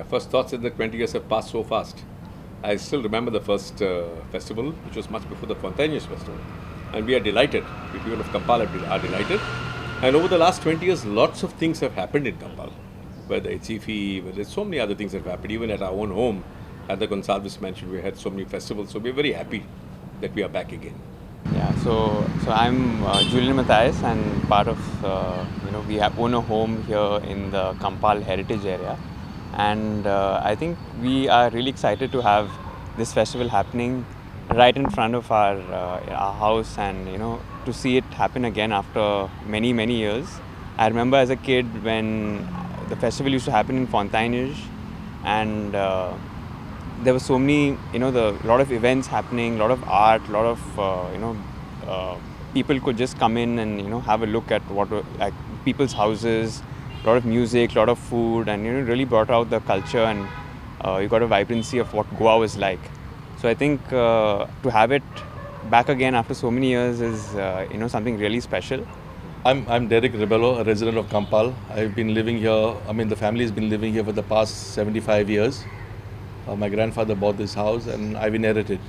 first thoughts in the 20 years have passed so fast. I still remember the first festival, which was much before the Fontaine's festival. And we are delighted. We people of Campal are delighted. And over the last 20 years, lots of things have happened in Campal. Whether it's IFI, whether it's so many other things that have happened. Even at our own home, at the Gonsalves mansion, we had so many festivals. So we're very happy that we are back again. Yeah, so I'm Julien Mathias, and part of we own a home here in the Campal Heritage area, and I think we are really excited to have this festival happening right in front of our house, and to see it happen again after many years. I remember as a kid when the festival used to happen in Fontaine's, and there were so many, lot of events happening, lot of art, lot of, people could just come in and, have a look at what, like people's houses, lot of music, lot of food, and, really brought out the culture, and you got a vibrancy of what Goa was like. So I think to have it back again after so many years is, something really special. I'm Derrick Rebello, a resident of Campal. I've been living here, the family has been living here for the past 75 years. My grandfather bought this house and I've inherited it.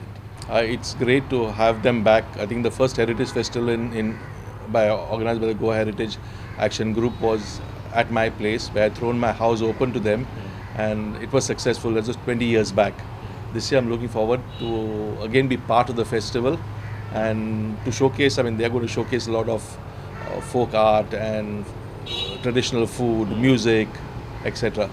It's great to have them back. I think the first Heritage Festival organized by the Goa Heritage Action Group was at my place, where I'd thrown my house open to them, and it was successful. That was 20 years back. This year I'm looking forward to again be part of the festival and to showcase, they're going to showcase a lot of folk art and traditional food, music, etc.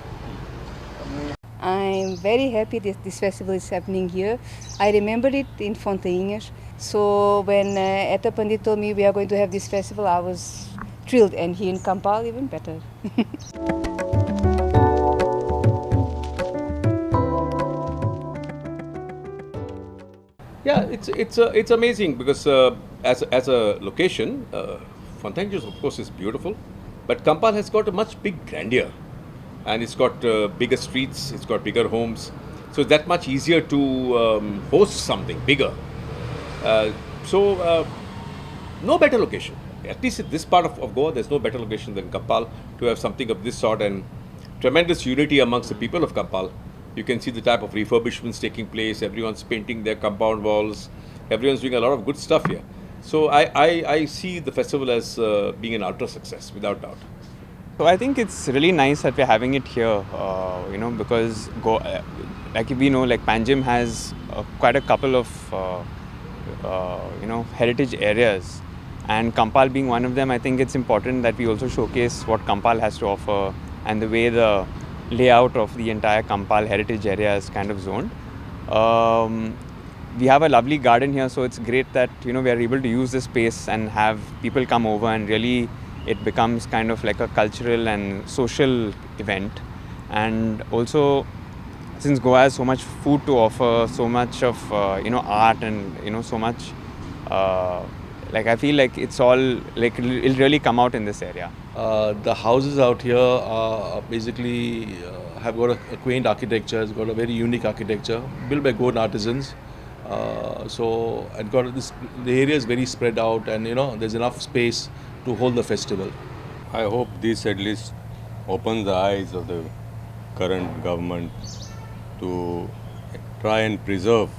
I'm very happy that this festival is happening here. I remember it in Fontaine's. So when Eta Pandit told me we are going to have this festival, I was thrilled, and here in Campal even better. Yeah, it's amazing because as a location, Fontaine's of course is beautiful, but Campal has got a much big grandeur. And it's got bigger streets, it's got bigger homes, so it's that much easier to host something bigger. No better location. At least in this part of Goa, there's no better location than Campal to have something of this sort, and tremendous unity amongst the people of Campal. You can see the type of refurbishments taking place, everyone's painting their compound walls, everyone's doing a lot of good stuff here. So I see the festival as being an ultra success, without doubt. So I think it's really nice that we're having it here, because like we know, like Panjim has quite a couple of, heritage areas, and Campal being one of them. I think it's important that we also showcase what Campal has to offer and the way the layout of the entire Campal heritage area is kind of zoned. We have a lovely garden here, so it's great that, we are able to use this space and have people come over, and really it becomes kind of like a cultural and social event. And also, since Goa has so much food to offer, so much of art, and so much I feel like it's all like it'll really come out in this area. The houses out here are basically have got a quaint architecture. It's got a very unique architecture built by Goan artisans. The area is very spread out, and there's enough space to hold the festival. I hope this at least opens the eyes of the current government to try and preserve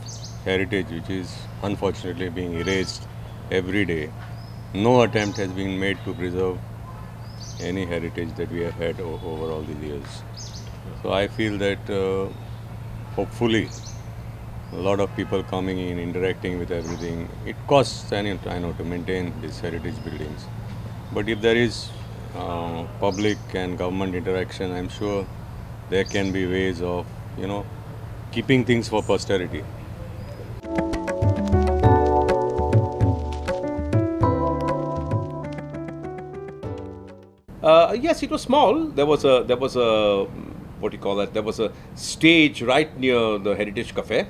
heritage, which is unfortunately being erased every day. No attempt has been made to preserve any heritage that we have had over all these years. So I feel that hopefully a lot of people coming in, interacting with everything. It costs, I know, to maintain these heritage buildings. But if there is public and government interaction, I'm sure there can be ways of, keeping things for posterity. Yes, it was small. There was a what do you call that? There was a stage right near the Heritage Cafe,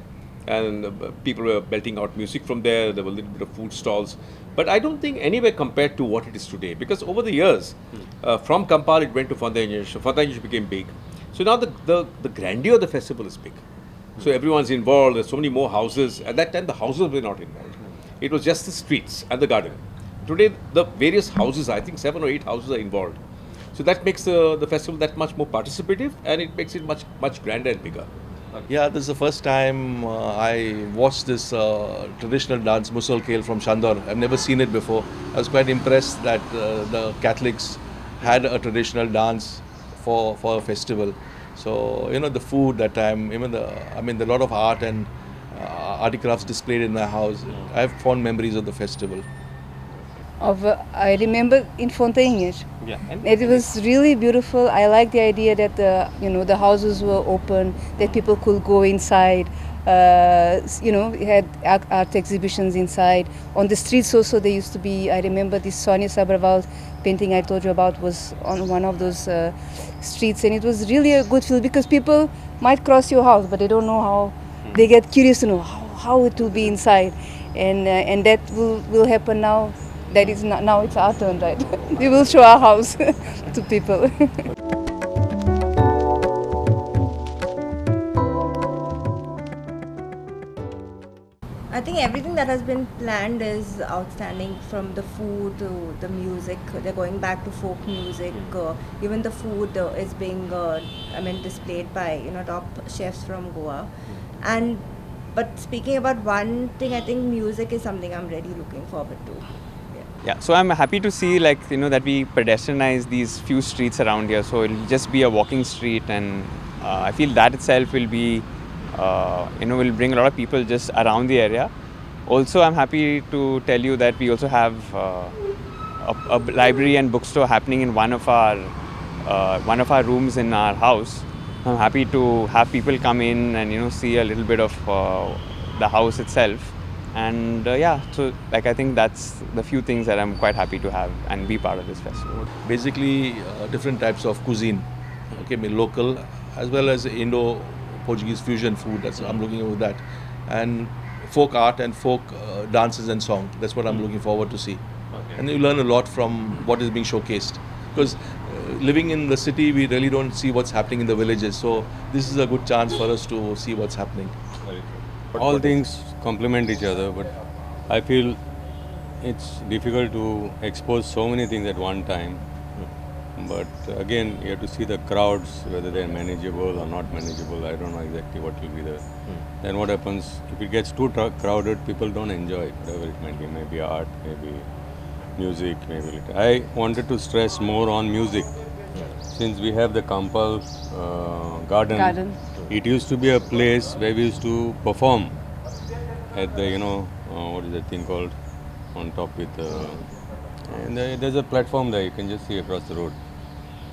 and people were belting out music from there. There were a little bit of food stalls, but I don't think anywhere compared to what it is today, because over the years, from Campal it went to Fontaine's. Fontaine's became big, so now the grandeur of the festival is big. So everyone's involved. There's so many more houses. At that time, the houses were not involved. It was just the streets and the garden. Today, the various houses, I think 7 or 8 houses are involved. So that makes the festival that much more participative, and it makes it much grander and bigger. Yeah, this is the first time I watched this traditional dance, Musal Kale from Shandor. I've never seen it before. I was quite impressed that the Catholics had a traditional dance for a festival. So, you know, the food that time, even the lot of art and articrafts displayed in my house. I have fond memories of the festival. I remember in Fontainhas. Yeah. It was really beautiful. I like the idea that the houses were open, that people could go inside. We had art exhibitions inside. On the streets also there used to be. I remember this Sonia Sabharwal painting I told you about was on one of those streets, and it was really a good feel because people might cross your house, but they don't know how. They get curious to know how it will be inside, and that will happen now. That is not, now it's our turn, right? We will show our house to people. I think everything that has been planned is outstanding, from the food to the music. They're going back to folk music. Even the food is being, displayed by top chefs from Goa. But speaking about one thing, I think music is something I'm really looking forward to. Yeah, so I'm happy to see that we pedestrianize these few streets around here, so it'll just be a walking street, and I feel that itself will be, will bring a lot of people just around the area. Also, I'm happy to tell you that we also have a library and bookstore happening in one of our rooms in our house. I'm happy to have people come in and see a little bit of the house itself. And so I think that's the few things that I'm quite happy to have and be part of this festival. Basically, different types of cuisine, okay, local as well as Indo-Portuguese fusion food. I'm looking over that, and folk art and folk dances and song. That's what I'm looking forward to see. Okay. And you learn a lot from what is being showcased, because living in the city, we really don't see what's happening in the villages. So this is a good chance for us to see what's happening. All things complement each other, but I feel it's difficult to expose so many things at one time. But again, you have to see the crowds, whether they're manageable or not manageable. I don't know exactly what will be there. Then what happens, if it gets too crowded, people don't enjoy it, whatever it might be. Maybe art, maybe music, maybe literature. I wanted to stress more on music. Since we have the Campal garden. It used to be a place where we used to perform at the, what is that thing called, on top with, and there's a platform there, you can just see across the road,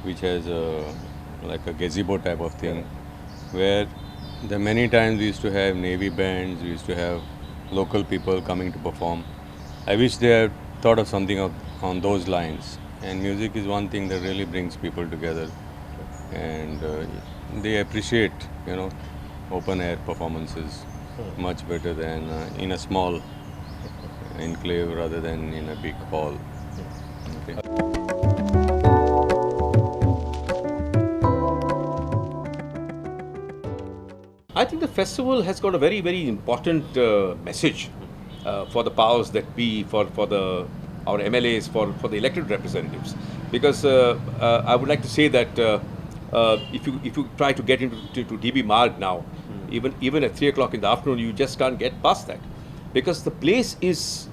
which has like a gazebo type of thing, where there many times we used to have Navy bands, we used to have local people coming to perform. I wish they had thought of something on those lines, and music is one thing that really brings people together, and they appreciate, open air performances much better than in a small enclave rather than in a big hall. Okay. I think the festival has got a very, very important message for the powers that be, for our MLAs, for the elected representatives. Because I would like to say that if you try to get into DB Marg now, even at 3 o'clock in the afternoon, you just can't get past that, because the place is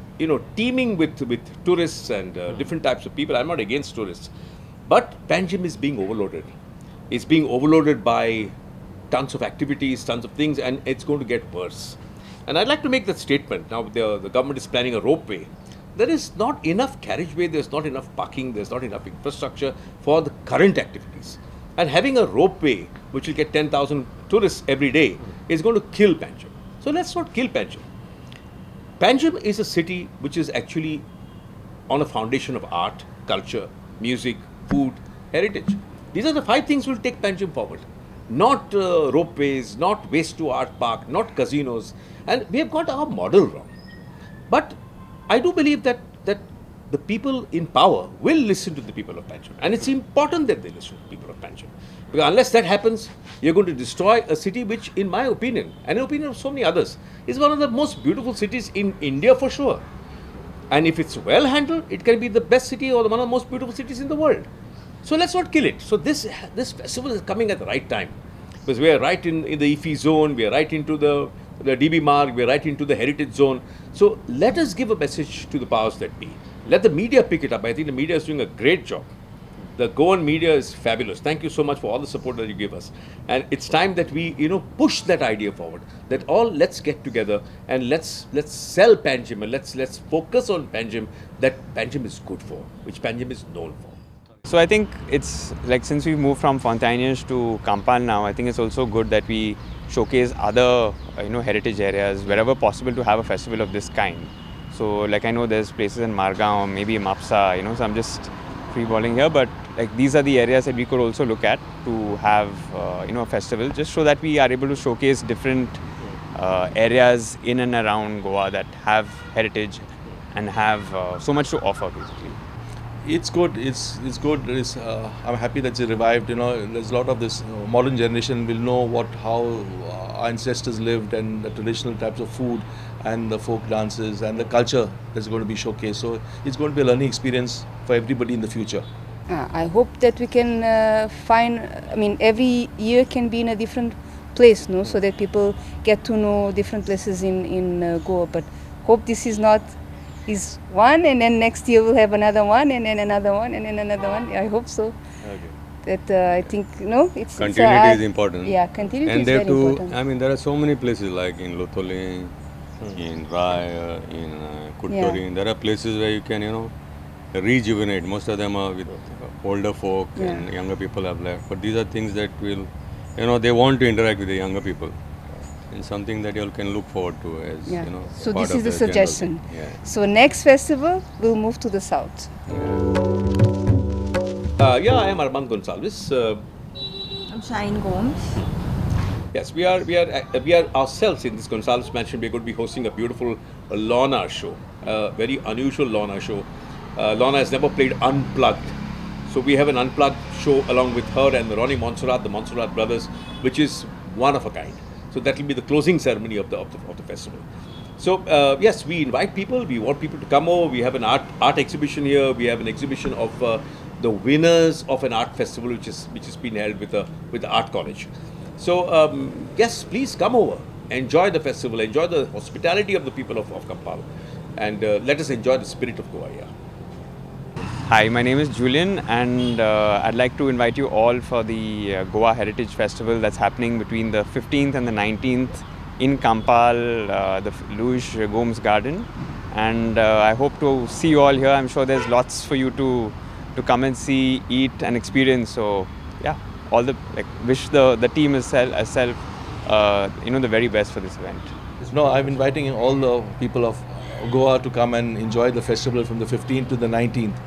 teeming with tourists and different types of people. I'm not against tourists, but Panjim is being overloaded. It's being overloaded by tons of activities, tons of things, and it's going to get worse. And I'd like to make that statement. Now the government is planning a ropeway. There is not enough carriageway, there's not enough parking, there's not enough infrastructure for the current activities. And having a ropeway, which will get 10,000 tourists every day, is going to kill Panjim. So let's not kill Panjim. Panjim is a city which is actually on a foundation of art, culture, music, food, heritage. These are the 5 things will take Panjim forward. Not ropeways, not waste to art park, not casinos. And we have got our model wrong. But I do believe that the people in power will listen to the people of Panjim. And it's important that they listen to the people of Panjim. Because unless that happens, you're going to destroy a city which, in my opinion, and in the opinion of so many others, is one of the most beautiful cities in India for sure. And if it's well handled, it can be the best city or one of the most beautiful cities in the world. So let's not kill it. So this festival is coming at the right time, because we are right in the IFI zone, we are right into the DB mark, we are right into the heritage zone. So let us give a message to the powers that be. Let the media pick it up. I think the media is doing a great job. The Goan media is fabulous. Thank you so much for all the support that you give us. And it's time that we, push that idea forward. That let's get together and let's sell Panjim, and let's focus on Panjim that Panjim is good for, which Panjim is known for. So I think it's like, since we've moved from Fontainhas to Campal now, I think it's also good that we showcase other heritage areas wherever possible to have a festival of this kind. So like, I know there's places in Margaon, maybe Mapsa, so I'm just freeballing here, but like, these are the areas that we could also look at to have a festival, just so that we are able to showcase different areas in and around Goa that have heritage and have so much to offer basically. It's good. It's good. I'm happy that it's revived. There's a lot of this modern generation will know how our ancestors lived, and the traditional types of food and the folk dances and the culture that's going to be showcased. So it's going to be a learning experience for everybody in the future. I hope that we can find, every year can be in a different place, no? So that people get to know different places in Goa. But hope this is not is one, and then next year we'll have another one, and then another one, and then another one. I hope so. Okay. That I think, it's continuity is important. Yeah, continuity and is very important. There are so many places like in Lotholi, in Raya, in Kuttori. There are places where you can, rejuvenate. Most of them are with older folk and younger people have left. But these are things that will, they want to interact with the younger people. And something that you all can look forward to as, So part this of is the suggestion. Yeah. So next festival, we'll move to the south. I am Armando Gonsalves. I'm Shaeen Gomes. Yes, we are ourselves in this Gonsalves mansion. We're going to be hosting a beautiful lawn art show, a very unusual lawn art show. Lorna has never played unplugged, so we have an unplugged show along with her and Ronnie Montserrat, the Montserrat brothers, which is one of a kind. So that will be the closing ceremony of the festival. So yes, we invite people. We want people to come over. We have an art exhibition here. We have an exhibition of the winners of an art festival, which is been held with the art college. So yes, please come over, enjoy the festival, enjoy the hospitality of the people of Campal, and let us enjoy the spirit of Goa here. Hi, my name is Julien, and I'd like to invite you all for the Goa Heritage Festival that's happening between the 15th and the 19th in Campal, the Louis Gomes Garden. And I hope to see you all here. I'm sure there's lots for you to come and see, eat, and experience. So yeah, wish the team itself the very best for this event. No, I'm inviting all the people of Goa to come and enjoy the festival from the 15th to the 19th.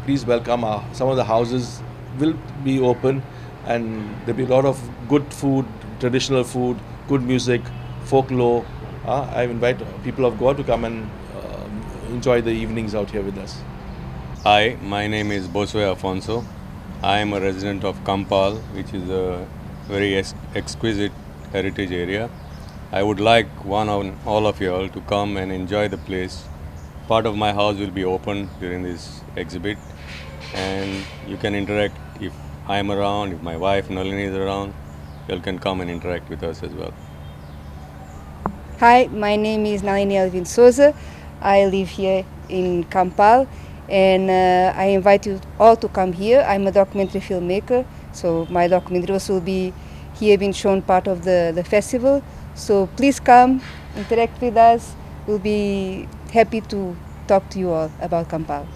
Please welcome. Some of the houses will be open, and there'll be a lot of good food, traditional food, good music, folklore. I invite people of Goa to come and enjoy the evenings out here with us. Hi, my name is Bousset Afonso. I am a resident of Campal, which is a very exquisite heritage area. I would like all of you all to come and enjoy the place. Part of my house will be open during this exhibit, and you can interact if I am around, if my wife Nalini is around. You all can come and interact with us as well. Hi, my name is Nalini Souza. I live here in Campal, and I invite you all to come here. I'm a documentary filmmaker, so my documentaries will be here being shown part of the festival. So please come, interact with us. We'll be happy to talk to you all about Campal.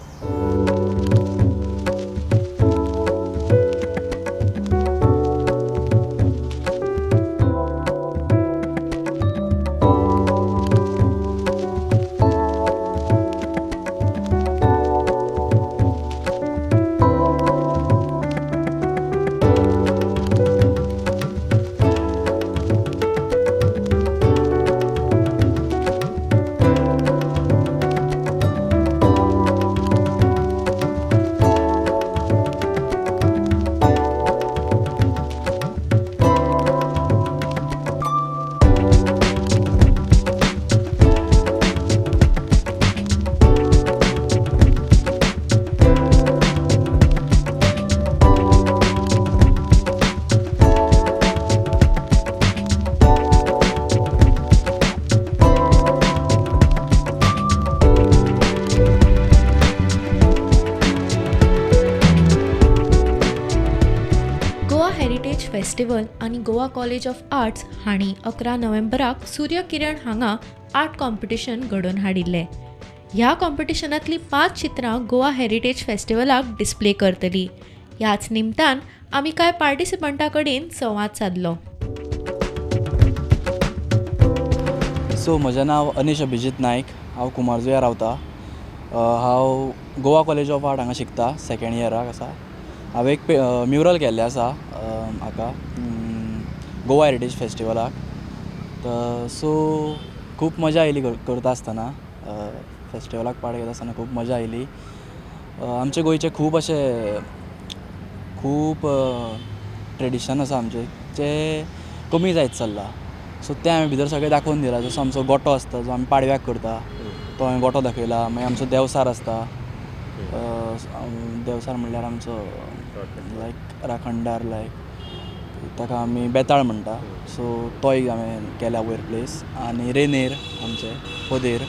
Heritage festival आनी Goa college of arts हांणी 11 नोव्हेंबराक सूर्य किरण हांगा art competition घडोवन हाडिल्लें. ह्या कॉम्पिटिशनांतलीं 5 चित्रां Goa heritage फेस्टिवलाक display करतलीं. ह्याच निमतान आमी कांय पार्टिसिपंटां कडेन संवाद साधलो. सो म्हजें नांव अनीश अभिजीत नायक. हांव कुमारजुव्यां रावतां. हांव गोवा कॉलेज ऑफ आर्ट हांगा शिकता, सेकंड इयराक आसा. हांवें एक म्युरल केल्लें आसा हाका गोवा हेरिटेज फेस्टिवलाक. सो खूब मजा आयली करता आसतना, फेस्टिवलाक पार्ट घेता आसतना खूब मजा आयली. आमचे गोंयचे खूब ट्रेडिशन आसा आमचें जें कमी जायत चल्लां. सो तें हांवें भितर सगळें दाखोवन दिलां. जसो आमचो गोठो आसता जो आमी पाडव्याक करता तो हांवें गोठो दाखयला. मागीर आमचो देवसार आसता. देवसार म्हणल्यार आमचो लायक राखणदार, लायक ताका आमी बेताळ म्हणटा. सो तोय हांवें केला वयर प्लेस. आनी रेनेर आमचे पोदेर.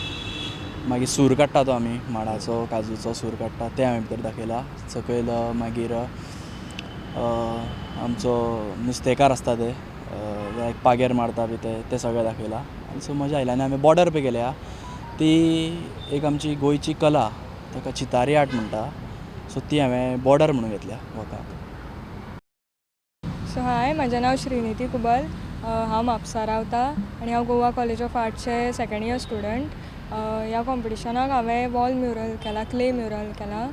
मागीर सूर काडटा तो आमी माडाचो काजूचो सूर काडटा तें हांवें भितर दाखयला. सकयल मागीर आमचो नुस्तेकार आसता ते लायक पागेर मारता बी ते सगळें दाखयलां. आनी सो मजा आयली. आनी हांवें बॉर्डर पळय केल्या ती एक आमची गोंयची कला, ताका चितारी आर्ट म्हणटा. सो ती हांवें बॉर्डर म्हणून घेतल्या म्हाका. सो हाय, म्हजें नांव श्रीनिधी कुबल. हांव म्हापसा रावतां आनी हांव गोवा कॉलेज ऑफ आर्ट्सचे सेकंड इयर स्टुडंट. ह्या कॉम्पिटिशनाक हांवें वॉल म्युरल केला, क्ले म्युरल केला.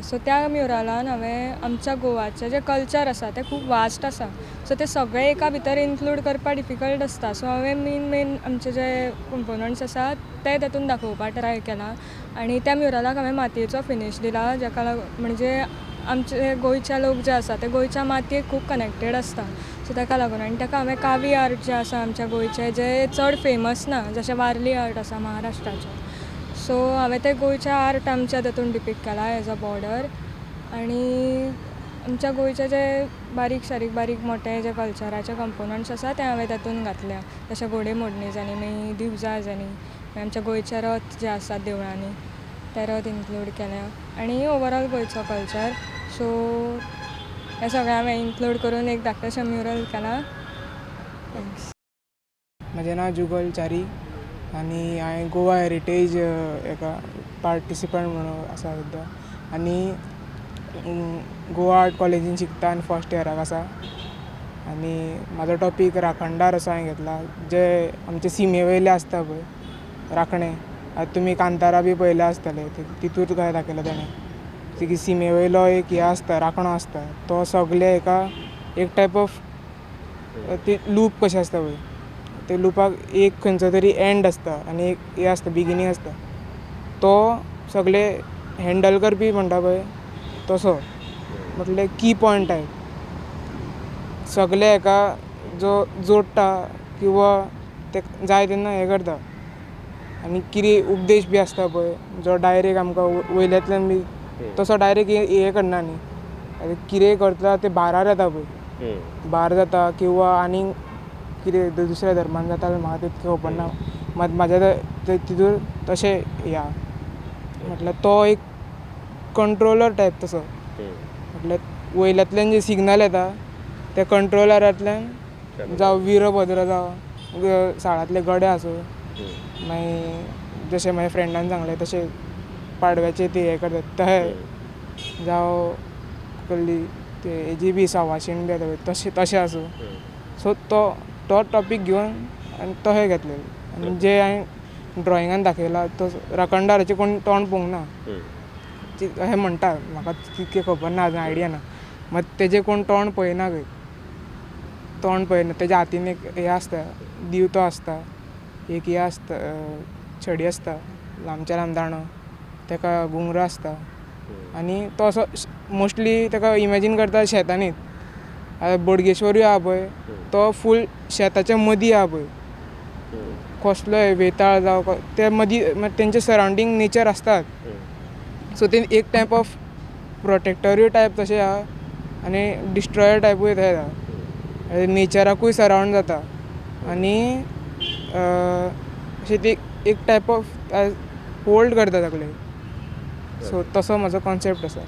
सो त्या म्युरलान हांवें आमच्या गोवाचें जें कल्चर आसा तें खूब वास्ट आसा. सो तें सगळें एका भितर इन्क्लूड करपाक डिफिकल्ट आसता. सो हांवें मेन आमचे जे कंपोनंट्स आसा ते तातूंत दाखोवपाक ट्राय केला. आनी त्या म्युरलाक हांवें मातयेचो फिनीश दिला, जाका लागून म्हणजे आमचे गोंयचे लोक जे आसा ते गोंयच्या मातयेक खूब कनेक्टेड आसता. सो ताका लागून आनी ताका हांवें कावी आर्ट जे आसा आमच्या गोंयचे जे चड फेमस ना, जशें वारली आर्ट आसा महाराष्ट्राचें. सो हांवें तें गोंयच्या आर्ट आमच्या तातूंत डिपिक्ट केला एज अ बॉर्डर. आनी आमच्या गोंयचे जे बारीक मोठे जे कल्चराचे कंपोनंट्स आसा ते हांवें तातूंत घातल्या. जशें घोडेमोडणी मागीर दिवजां मागीर आमच्या गोंयचे रथ जे आसात देवळांनी ते रथ इन्क्लूड केल्या. आनी ओवरऑल गोंयचो कल्चर. सो हें सगळें हांवें इन्क्लूड करून एक धाकटेंशें म्युरल केलां. थँक्स. म्हजें नांव जुगल च्यारी आनी हांवें गोवा हेरिटेज हेका पार्टिसिपंट म्हणून आसा सद्या. आनी गोवा आर्ट कॉलेजीन शिकता आनी फर्स्ट इयराक आसा. आनी म्हाजो टॉपीक राखणदार असो हांवें घेतला, जे आमचे सिमे वयले आसता पळय राखणे. आतां तुमी कांतारा बी पळयले आसतले, तितूंत काय दाखयला ताणें की सिमे वयलो एक हे आसता, राखणो आसता. तो सगळे एका एक टायप ऑफ ती लूप कशें आसता पळय, ते लुपाक एक खंयचो तरी एंड आसता आनी एक हे आसता बिगिनींग आसता. तो सगळे हँडल करपी म्हणटा पळय तसो, म्हटल्यार की पॉयंट टायप. सगळे हेका जो जोडटा किंवा ते जाय तेन्ना हें करता. आनी कितें उपदेश बी आसता पळय जो डायरेक्ट आमकां वयल्यातल्यान बी तसो डायरेक्ट हें करना न्ही. कितें करता तें भारार येता पळय, भार जाता किंवा आनीक कितें दुसऱ्या धर्मान जाता म्हाका तितकें खबर ना. मात म्हाज्या तितून तशें या म्हटल्यार तो एक कंट्रोलर टायप तसो. म्हटल्यार वयल्यातल्यान जे सिग्नल येता ते कंट्रोलरांतल्यान जावं वीरभद्र जावं साळांतले गडे आसूं, मागीर जशें म्हाज्या फ्रेंडान सांगलें तशें पाडव्याचे ते हें करतात तशें, जावं कसली ते हेजी बी सावाशीण बी येता तशें आसूं. सो तो टॉपीक घेवन आनी तशें घेतलेलें. आनी जे हांवें ड्रॉइंगान दाखयलां तो राखणदाराचें कोण तोंड पळोवंक ना अशें म्हणटा. म्हाका तितकें खबर ना, आजून आयडिया ना. मात तेजें कोण तोंड पळयना खंय, तोंड पळयना. तेज्या हातीन एक हें आसता, दिवतो आसता, एक हें आसता छडी आसता, लांबच्या लांब दांडो, तेका घुंगरो आसता. आनी तो असो मोस्टली तेका इमॅजीन करता शेतांनीच. आतां बोडगेश्वरूय आहा पळय तो फूल शेताच्या मदीं आहा पळय. कसलोय वेताळ जावं ते मदीं तेंचे सरावंडींग नेचर आसतात. सो ते एक टायप ऑफ प्रोटेक्टरूय टायप तशें आहा आनी डिस्ट्रॉयर टायपूय तशें आहा. नेचराकूय सरावंड जाता आनी अशें ती एक टायप ऑफ होल्ड करता सगळें. सो तसो म्हजो कॉन्सेप्ट आसा.